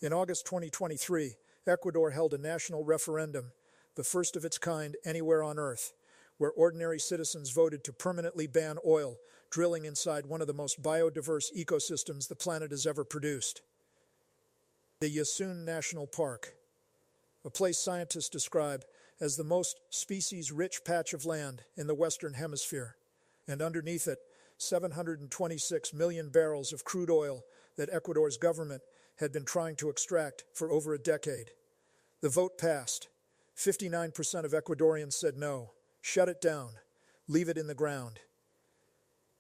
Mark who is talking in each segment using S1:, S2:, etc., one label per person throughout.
S1: In August 2023, Ecuador held a national referendum, the first of its kind anywhere on Earth, where ordinary citizens voted to permanently ban oil drilling inside one of the most biodiverse ecosystems the planet has ever produced. The Yasun National Park, a place scientists describe as the most species-rich patch of land in the Western Hemisphere, and underneath it, 726 million barrels of crude oil that Ecuador's government had been trying to extract for over a decade. The vote passed. 59% of Ecuadorians said no, shut it down, leave it in the ground.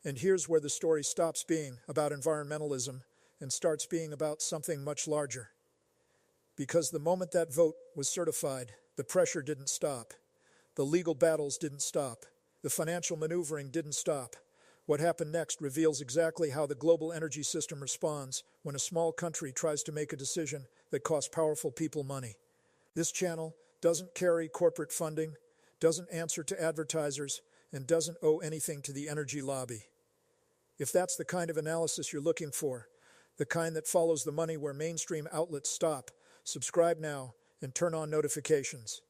S1: And here's where the story stops being about environmentalism and starts being about something much larger. Because the moment that vote was certified, the pressure didn't stop. The legal battles didn't stop. The financial maneuvering didn't stop. What happened next reveals exactly how the global energy system responds when a small country tries to make a decision that costs powerful people money. This channel doesn't carry corporate funding, doesn't answer to advertisers, and doesn't owe anything to the energy lobby. If that's the kind of analysis you're looking for, the kind that follows the money where mainstream outlets stop, subscribe now and turn on notifications.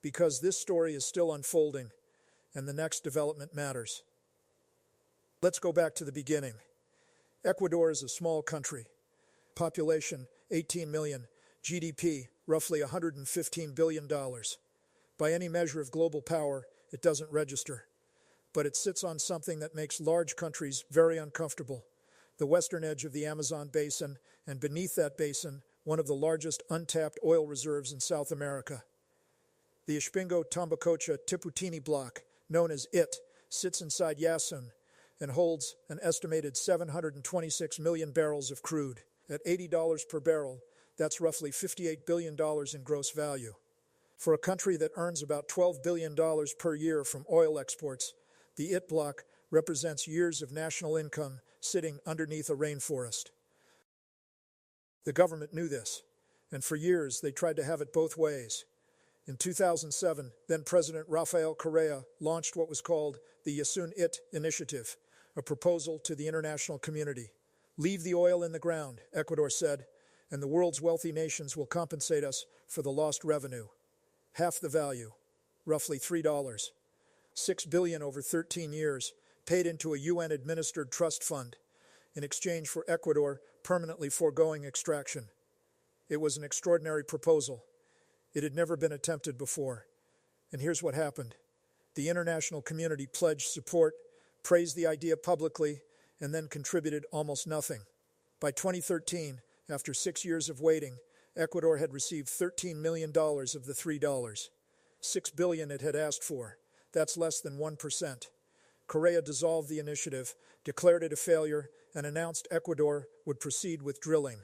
S1: Because this story is still unfolding, and the next development matters. Let's go back to the beginning. Ecuador is a small country. Population, 18 million. GDP, roughly $115 billion. By any measure of global power, it doesn't register. But it sits on something that makes large countries very uncomfortable. The western edge of the Amazon basin, and beneath that basin, one of the largest untapped oil reserves in South America. The Ishpingo-Tambacocha-Tiputini block, known as IT, sits inside Yasun and holds an estimated 726 million barrels of crude. At $80 per barrel, that's roughly $58 billion in gross value. For a country that earns about $12 billion per year from oil exports, the IT block represents years of national income sitting underneath a rainforest. The government knew this, and for years they tried to have it both ways. In 2007, then-President Rafael Correa launched what was called the Yasun IT Initiative, a proposal to the international community. Leave the oil in the ground, Ecuador said, and the world's wealthy nations will compensate us for the lost revenue. Half the value, roughly $3. $6 billion over 13 years, paid into a UN-administered trust fund in exchange for Ecuador permanently foregoing extraction. It was an extraordinary proposal. It had never been attempted before. And here's what happened. The international community pledged support, praised the idea publicly, and then contributed almost nothing. By 2013, after 6 years of waiting, Ecuador had received $13 million of the $3. $6 billion it had asked for. That's less than 1%. Correa dissolved the initiative, declared it a failure, and announced Ecuador would proceed with drilling.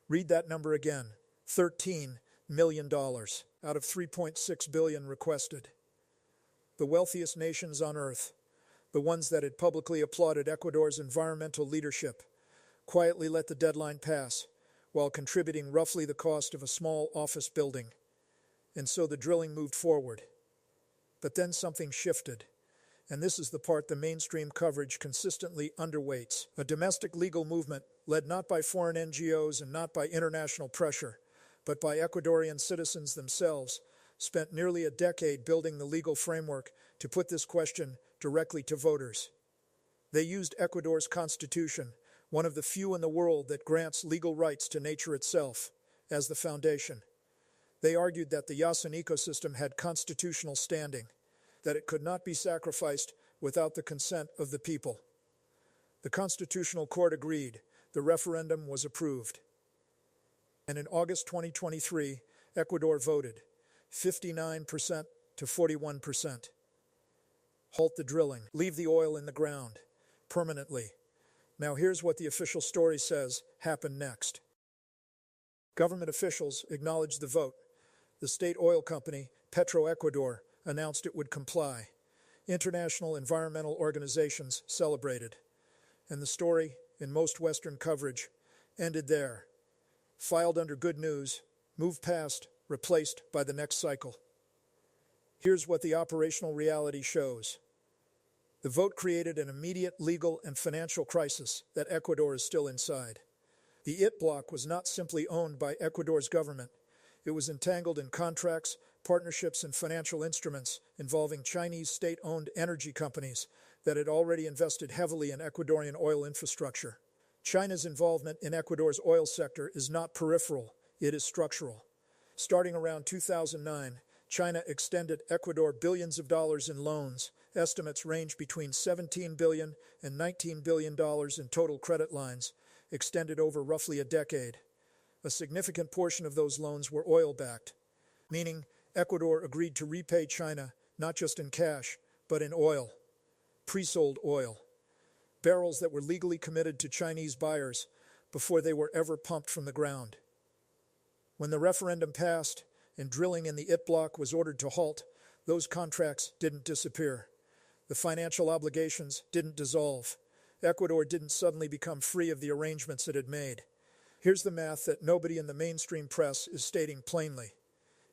S1: Read that number again. $13 million out of $3.6 billion requested. The wealthiest nations on Earth, the ones that had publicly applauded Ecuador's environmental leadership, quietly let the deadline pass while contributing roughly the cost of a small office building. And so the drilling moved forward. But then something shifted. And this is the part the mainstream coverage consistently underweights. A domestic legal movement led not by foreign NGOs and not by international pressure, but by Ecuadorian citizens themselves, spent nearly a decade building the legal framework to put this question directly to voters. They used Ecuador's constitution, one of the few in the world that grants legal rights to nature itself, as the foundation. They argued that the Yasun ecosystem had constitutional standing, that it could not be sacrificed without the consent of the people. The Constitutional Court agreed. The referendum was approved. And in August 2023, Ecuador voted 59% to 41%. Halt the drilling. Leave the oil in the ground permanently. Now here's what the official story says happened next. Government officials acknowledged the vote. The state oil company, Petroecuador, announced it would comply. International environmental organizations celebrated. And the story, in most Western coverage, ended there. Filed under good news, moved past, replaced by the next cycle. Here's what the operational reality shows. The vote created an immediate legal and financial crisis that Ecuador is still inside. The IT bloc was not simply owned by Ecuador's government. It was entangled in contracts, partnerships, and financial instruments involving Chinese state-owned energy companies that had already invested heavily in Ecuadorian oil infrastructure. China's involvement in Ecuador's oil sector is not peripheral, it is structural. Starting around 2009, China extended Ecuador billions of dollars in loans. Estimates range between $17 billion and $19 billion in total credit lines, extended over roughly a decade. A significant portion of those loans were oil-backed, meaning Ecuador agreed to repay China not just in cash, but in oil, pre-sold oil, barrels that were legally committed to Chinese buyers before they were ever pumped from the ground. When the referendum passed and drilling in the IT bloc was ordered to halt, those contracts didn't disappear. The financial obligations didn't dissolve. Ecuador didn't suddenly become free of the arrangements it had made. Here's the math that nobody in the mainstream press is stating plainly.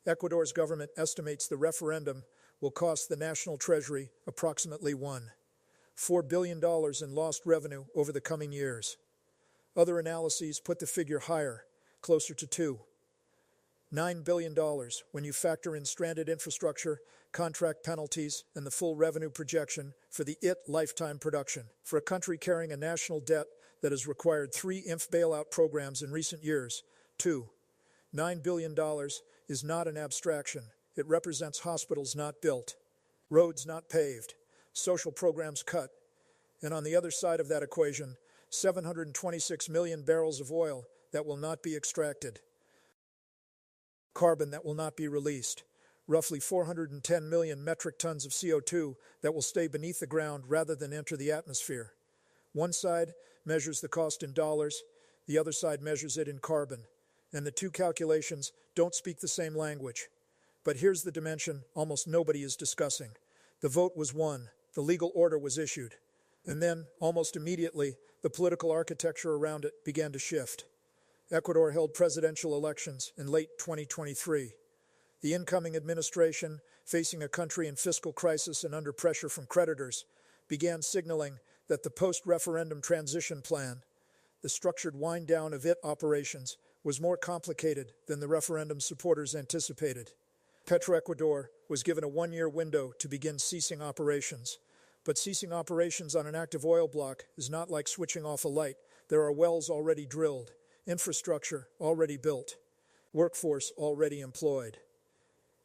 S1: Ecuador's government estimates the referendum will cost the national treasury approximately $4 billion in lost revenue over the coming years. Other analyses put the figure higher, closer to $9 billion when you factor in stranded infrastructure, contract penalties, and the full revenue projection for the IT lifetime production. For a country carrying a national debt that has required 3 IMF bailout programs in recent years, $9 billion is not an abstraction. It represents hospitals not built, roads not paved, social programs cut, and on the other side of that equation, 726 million barrels of oil that will not be extracted, carbon that will not be released, roughly 410 million metric tons of CO2 that will stay beneath the ground rather than enter the atmosphere. One side measures the cost in dollars, the other side measures it in carbon, and the two calculations don't speak the same language. But here's the dimension almost nobody is discussing. The vote was won, the legal order was issued, and then, almost immediately, the political architecture around it began to shift. Ecuador held presidential elections in late 2023. The incoming administration, facing a country in fiscal crisis and under pressure from creditors, began signaling that the post-referendum transition plan, the structured wind-down of IT operations, was more complicated than the referendum supporters anticipated. Petroecuador was given a 1-year window to begin ceasing operations. But ceasing operations on an active oil block is not like switching off a light. There are wells already drilled, infrastructure already built, workforce already employed,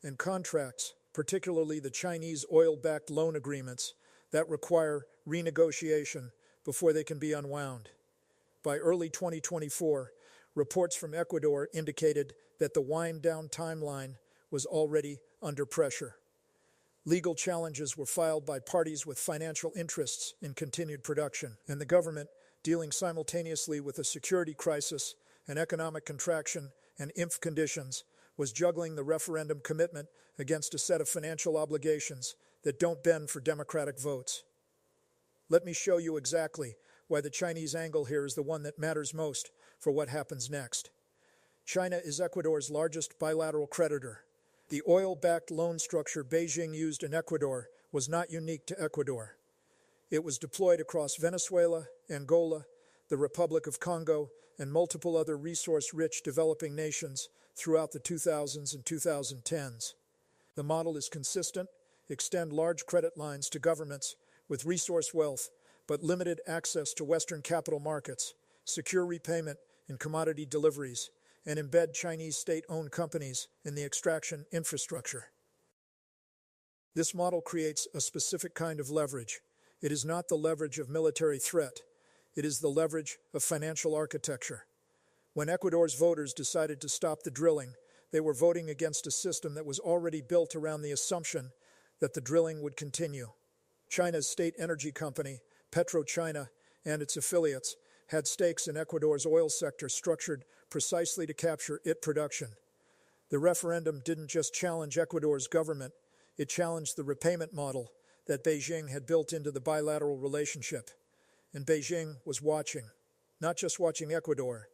S1: and contracts, particularly the Chinese oil-backed loan agreements, that require renegotiation before they can be unwound. By early 2024, reports from Ecuador indicated that the wind-down timeline was already under pressure. Legal challenges were filed by parties with financial interests in continued production, and the government, dealing simultaneously with a security crisis, an economic contraction, and IMF conditions, was juggling the referendum commitment against a set of financial obligations that don't bend for democratic votes. Let me show you exactly why the Chinese angle here is the one that matters most for what happens next. China is Ecuador's largest bilateral creditor. The oil-backed loan structure Beijing used in Ecuador was not unique to Ecuador. It was deployed across Venezuela, Angola, the Republic of Congo, and multiple other resource-rich developing nations throughout the 2000s and 2010s. The model is consistent: extend large credit lines to governments with resource wealth but limited access to Western capital markets, secure repayment in commodity deliveries, and embed Chinese state-owned companies in the extraction infrastructure. This model creates a specific kind of leverage. It is not the leverage of military threat. It is the leverage of financial architecture. When Ecuador's voters decided to stop the drilling, they were voting against a system that was already built around the assumption that the drilling would continue. China's state energy company, PetroChina, and its affiliates had stakes in Ecuador's oil sector structured precisely to capture IT production. The referendum didn't just challenge Ecuador's government, it challenged the repayment model that Beijing had built into the bilateral relationship. And Beijing was watching, not just watching Ecuador,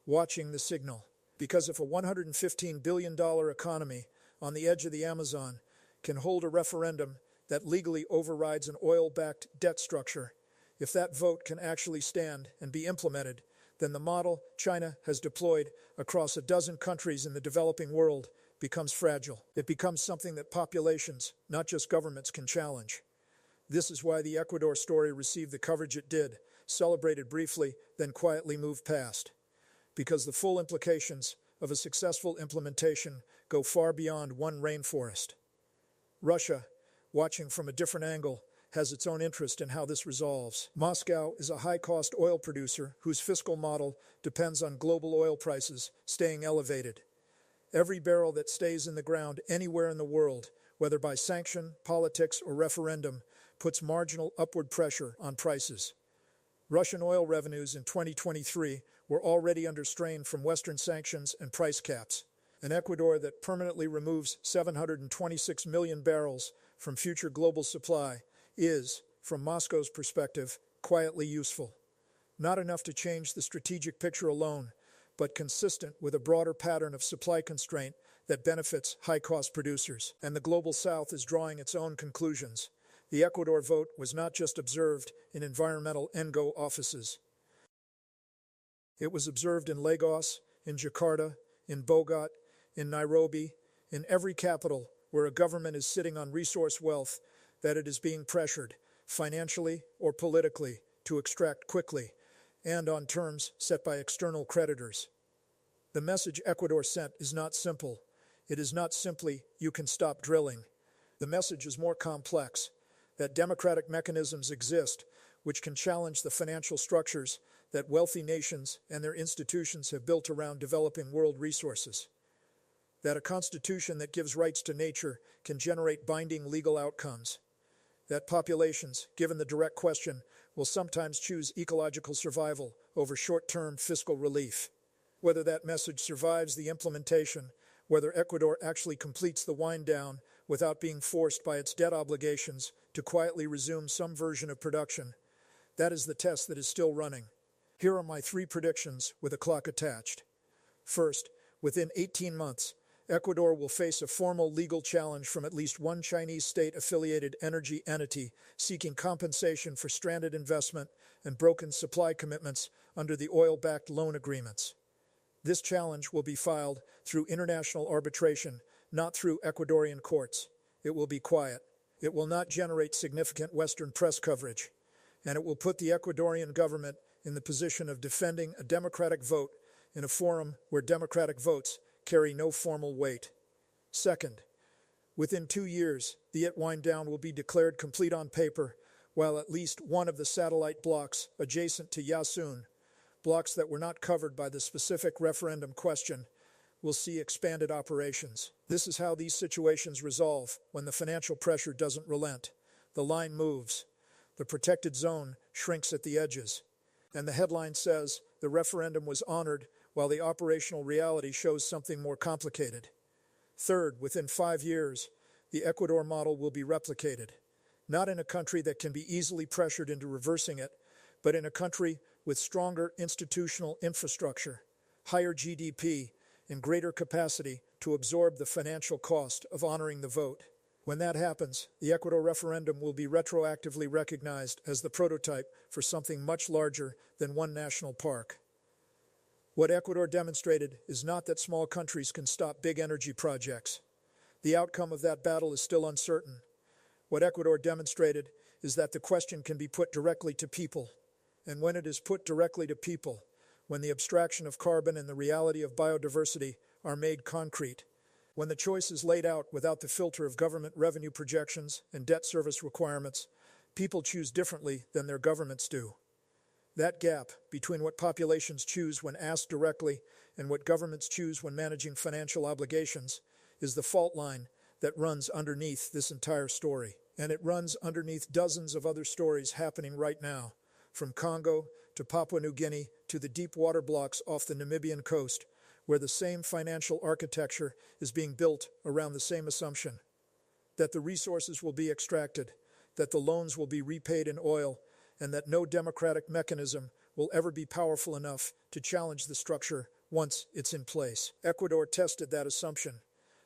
S1: watching the signal. Because if a $115 billion economy on the edge of the Amazon can hold a referendum that legally overrides an oil-backed debt structure, if that vote can actually stand and be implemented, then the model China has deployed across a dozen countries in the developing world becomes fragile. It becomes something that populations, not just governments, can challenge. This is why the Ecuador story received the coverage it did, celebrated briefly, then quietly moved past. Because the full implications of a successful implementation go far beyond one rainforest. Russia, watching from a different angle, has its own interest in how this resolves. Moscow is a high-cost oil producer whose fiscal model depends on global oil prices staying elevated. Every barrel that stays in the ground anywhere in the world, whether by sanction, politics, or referendum, puts marginal upward pressure on prices. Russian oil revenues in 2023 were already under strain from Western sanctions and price caps. An Ecuador that permanently removes 726 million barrels from future global supply is, from Moscow's perspective, quietly useful. Not enough to change the strategic picture alone, but consistent with a broader pattern of supply constraint that benefits high-cost producers. And the Global South is drawing its own conclusions. The Ecuador vote was not just observed in environmental NGO offices. It was observed in Lagos, in Jakarta, in Bogota, in Nairobi, in every capital where a government is sitting on resource wealth that it is being pressured, financially or politically, to extract quickly, and on terms set by external creditors. The message Ecuador sent is not simple. It is not simply, you can stop drilling. The message is more complex, that democratic mechanisms exist which can challenge the financial structures that wealthy nations and their institutions have built around developing world resources. That a constitution that gives rights to nature can generate binding legal outcomes. That populations, given the direct question, will sometimes choose ecological survival over short-term fiscal relief. Whether that message survives the implementation, whether Ecuador actually completes the wind-down without being forced by its debt obligations to quietly resume some version of production, that is the test that is still running. Here are my 3 predictions with a clock attached. First, within 18 months, Ecuador will face a formal legal challenge from at least one Chinese state-affiliated energy entity seeking compensation for stranded investment and broken supply commitments under the oil-backed loan agreements. This challenge will be filed through international arbitration, not through Ecuadorian courts. It will be quiet. It will not generate significant Western press coverage, and it will put the Ecuadorian government in the position of defending a democratic vote in a forum where democratic votes carry no formal weight. Second, within 2 years, the wind-down will be declared complete on paper, while at least one of the satellite blocks adjacent to Yasun, blocks that were not covered by the specific referendum question, will see expanded operations. This is how these situations resolve when the financial pressure doesn't relent. The line moves. The protected zone shrinks at the edges. And the headline says the referendum was honored while the operational reality shows something more complicated. Third, within 5 years, the Ecuador model will be replicated, not in a country that can be easily pressured into reversing it, but in a country with stronger institutional infrastructure, higher GDP, and greater capacity to absorb the financial cost of honoring the vote. When that happens, the Ecuador referendum will be retroactively recognized as the prototype for something much larger than one national park. What Ecuador demonstrated is not that small countries can stop big energy projects. The outcome of that battle is still uncertain. What Ecuador demonstrated is that the question can be put directly to people. And when it is put directly to people, when the abstraction of carbon and the reality of biodiversity are made concrete, when the choice is laid out without the filter of government revenue projections and debt service requirements, people choose differently than their governments do. That gap between what populations choose when asked directly and what governments choose when managing financial obligations is the fault line that runs underneath this entire story. And it runs underneath dozens of other stories happening right now, from Congo to Papua New Guinea to the deep water blocks off the Namibian coast, where the same financial architecture is being built around the same assumption, that the resources will be extracted, that the loans will be repaid in oil, and that no democratic mechanism will ever be powerful enough to challenge the structure once it's in place. Ecuador tested that assumption.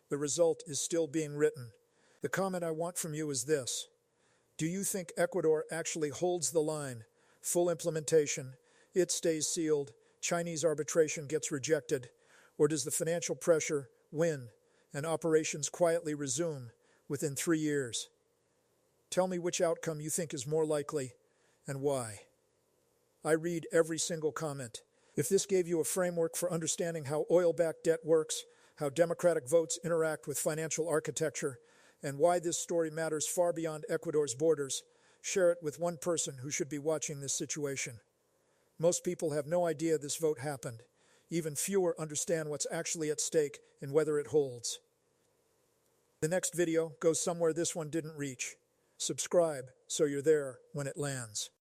S1: The result is still being written. The comment I want from you is this. Do you think Ecuador actually holds the line? Full implementation, it stays sealed, Chinese arbitration gets rejected, or does the financial pressure win and operations quietly resume within 3 years? Tell me which outcome you think is more likely and why. I read every single comment. If this gave you a framework for understanding how oil-backed debt works, how democratic votes interact with financial architecture, and why this story matters far beyond Ecuador's borders, share it with one person who should be watching this situation. Most people have no idea this vote happened. Even fewer understand what's actually at stake and whether it holds. The next video goes somewhere this one didn't reach. Subscribe so you're there when it lands.